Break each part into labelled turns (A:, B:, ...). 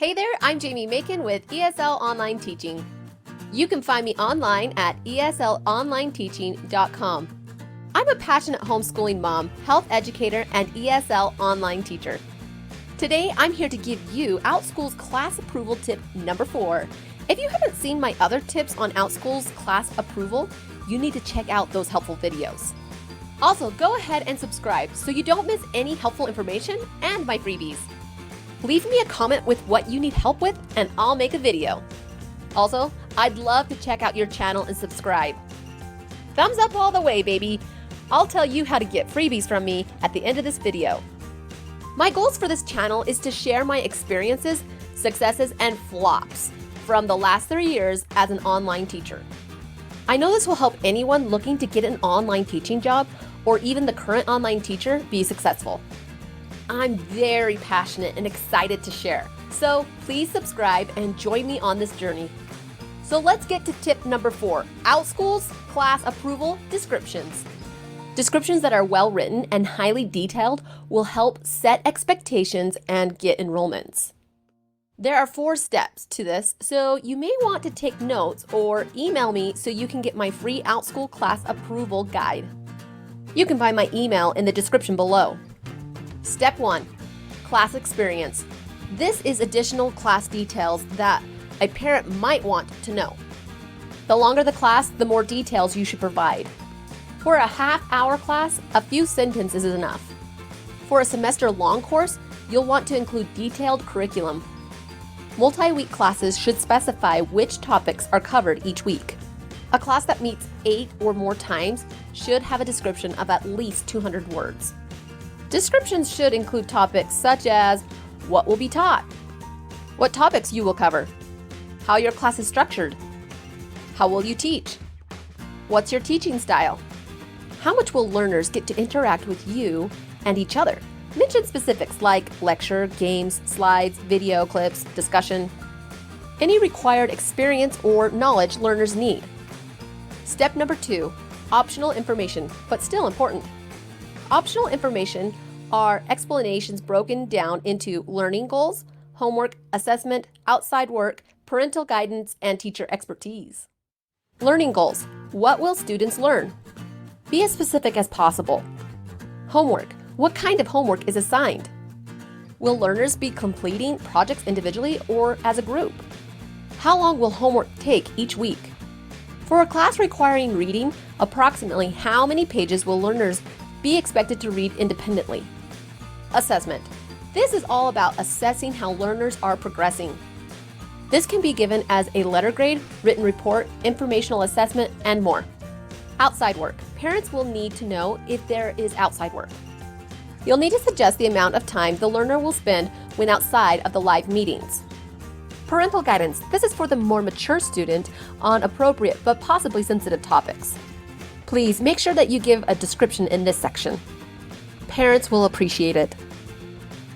A: Hey there, I'm Jaime Makin with ESL Online Teaching. You can find me online at eslonlineteaching.com. I'm a passionate homeschooling mom, health educator, and ESL online teacher. Today, I'm here to give you Outschool's class approval tip number 4. If you haven't seen my other tips on Outschool's class approval, you need to check out those helpful videos. Also, go ahead and subscribe so you don't miss any helpful information and my freebies. Leave me a comment with what you need help with and I'll make a video. Also, I'd love to check out your channel and subscribe. Thumbs up all the way, baby! I'll tell you how to get freebies from me at the end of this video. My goals for this channel is to share my experiences, successes, and flops from the last 3 years as an online teacher. I know this will help anyone looking to get an online teaching job or even the current online teacher be successful. I'm very passionate and excited to share, so please subscribe and join me on this journey. So let's get to tip number 4, Outschool's class approval descriptions. Descriptions that are well written and highly detailed will help set expectations and get enrollments. There are 4 steps to this, so you may want to take notes or email me so you can get my free Outschool class approval guide. You can find my email in the description below. Step 1, class experience. This is additional class details that a parent might want to know. The longer the class, the more details you should provide. For a half-hour class, a few sentences is enough. For a semester-long course, you'll want to include detailed curriculum. Multi-week classes should specify which topics are covered each week. A class that meets 8 or more times should have a description of at least 200 words. Descriptions should include topics such as what will be taught, what topics you will cover, how your class is structured, how will you teach, what's your teaching style, how much will learners get to interact with you and each other. Mention specifics like lecture, games, slides, video clips, discussion, any required experience or knowledge learners need. Step number 2, optional information, but still important. Optional information are explanations broken down into learning goals, homework, assessment, outside work, parental guidance, and teacher expertise. Learning goals. What will students learn? Be as specific as possible. Homework. What kind of homework is assigned? Will learners be completing projects individually or as a group? How long will homework take each week? For a class requiring reading, approximately how many pages will learners be expected to read independently? Assessment. This is all about assessing how learners are progressing. This can be given as a letter grade, written report, informational assessment, and more. Outside work. Parents will need to know if there is outside work. You'll need to suggest the amount of time the learner will spend when outside of the live meetings. Parental guidance. This is for the more mature student on appropriate but possibly sensitive topics. Please make sure that you give a description in this section. Parents will appreciate it.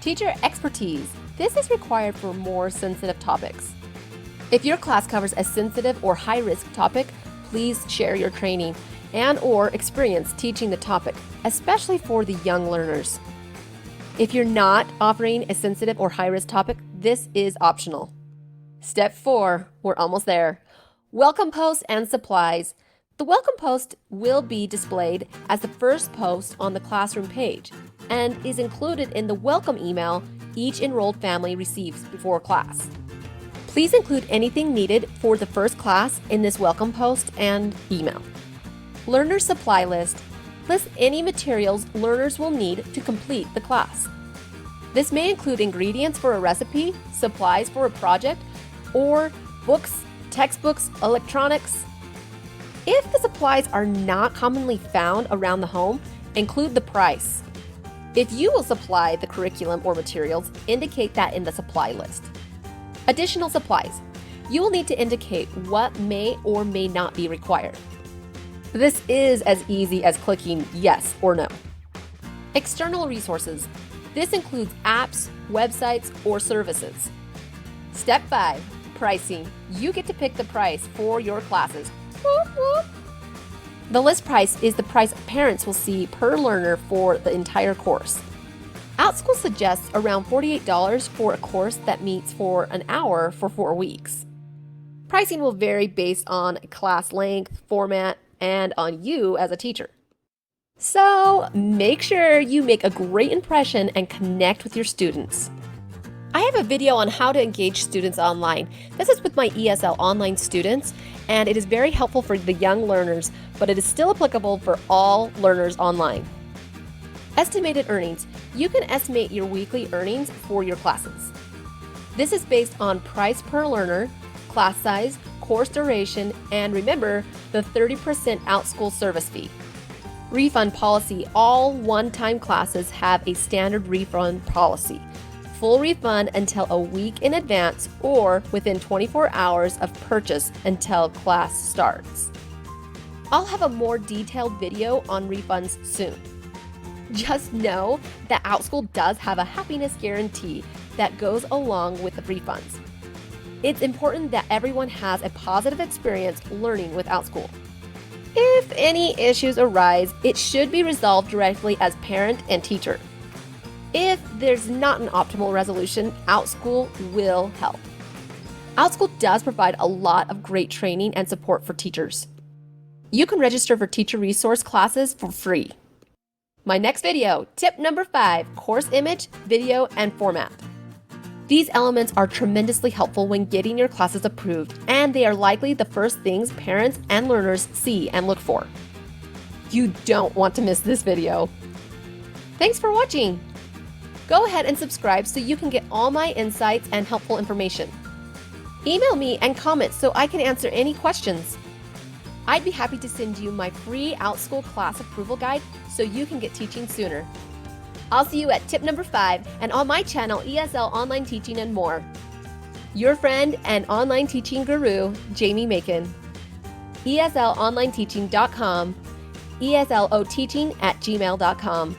A: Teacher expertise. This is required for more sensitive topics. If your class covers a sensitive or high-risk topic, please share your training and/or experience teaching the topic, especially for the young learners. If you're not offering a sensitive or high-risk topic, this is optional. Step 4, we're almost there. Welcome posts and supplies. The welcome post will be displayed as the first post on the classroom page and is included in the welcome email each enrolled family receives before class. Please include anything needed for the first class in this welcome post and email. Learner supply list. List any materials learners will need to complete the class. This may include ingredients for a recipe, supplies for a project, or books, textbooks, electronics. If the supplies are not commonly found around the home, include the price. If you will supply the curriculum or materials, indicate that in the supply list. Additional supplies. You will need to indicate what may or may not be required. This is as easy as clicking yes or no. External resources. This includes apps, websites, or services. Step 5, pricing. You get to pick the price for your classes. Whoop, whoop. The list price is the price parents will see per learner for the entire course. Outschool suggests around $48 for a course that meets for an hour for 4 weeks. Pricing will vary based on class length, format, and on you as a teacher. So make sure you make a great impression and connect with your students. I have a video on how to engage students online. This is with my ESL online students, and it is very helpful for the young learners, but it is still applicable for all learners online. Estimated earnings. You can estimate your weekly earnings for your classes. This is based on price per learner, class size, course duration, and remember the 30% Outschool service fee. Refund policy. All one-time classes have a standard refund policy. Full refund until a week in advance or within 24 hours of purchase until class starts. I'll have a more detailed video on refunds soon. Just know that Outschool does have a happiness guarantee that goes along with the refunds. It's important that everyone has a positive experience learning with Outschool. If any issues arise, it should be resolved directly as parent and teacher. If there's not an optimal resolution, Outschool will help. Outschool does provide a lot of great training and support for teachers. You can register for teacher resource classes for free. My next video, tip number 5, course image, video, and format. These elements are tremendously helpful when getting your classes approved, and they are likely the first things parents and learners see and look for. You don't want to miss this video. Thanks for watching. Go ahead and subscribe so you can get all my insights and helpful information. Email me and comment so I can answer any questions. I'd be happy to send you my free Outschool class approval guide so you can get teaching sooner. I'll see you at tip number 5 and on my channel ESL Online Teaching and more. Your friend and online teaching guru, Jaime Makin. ESLOnlineteaching.com, ESLOteaching@gmail.com.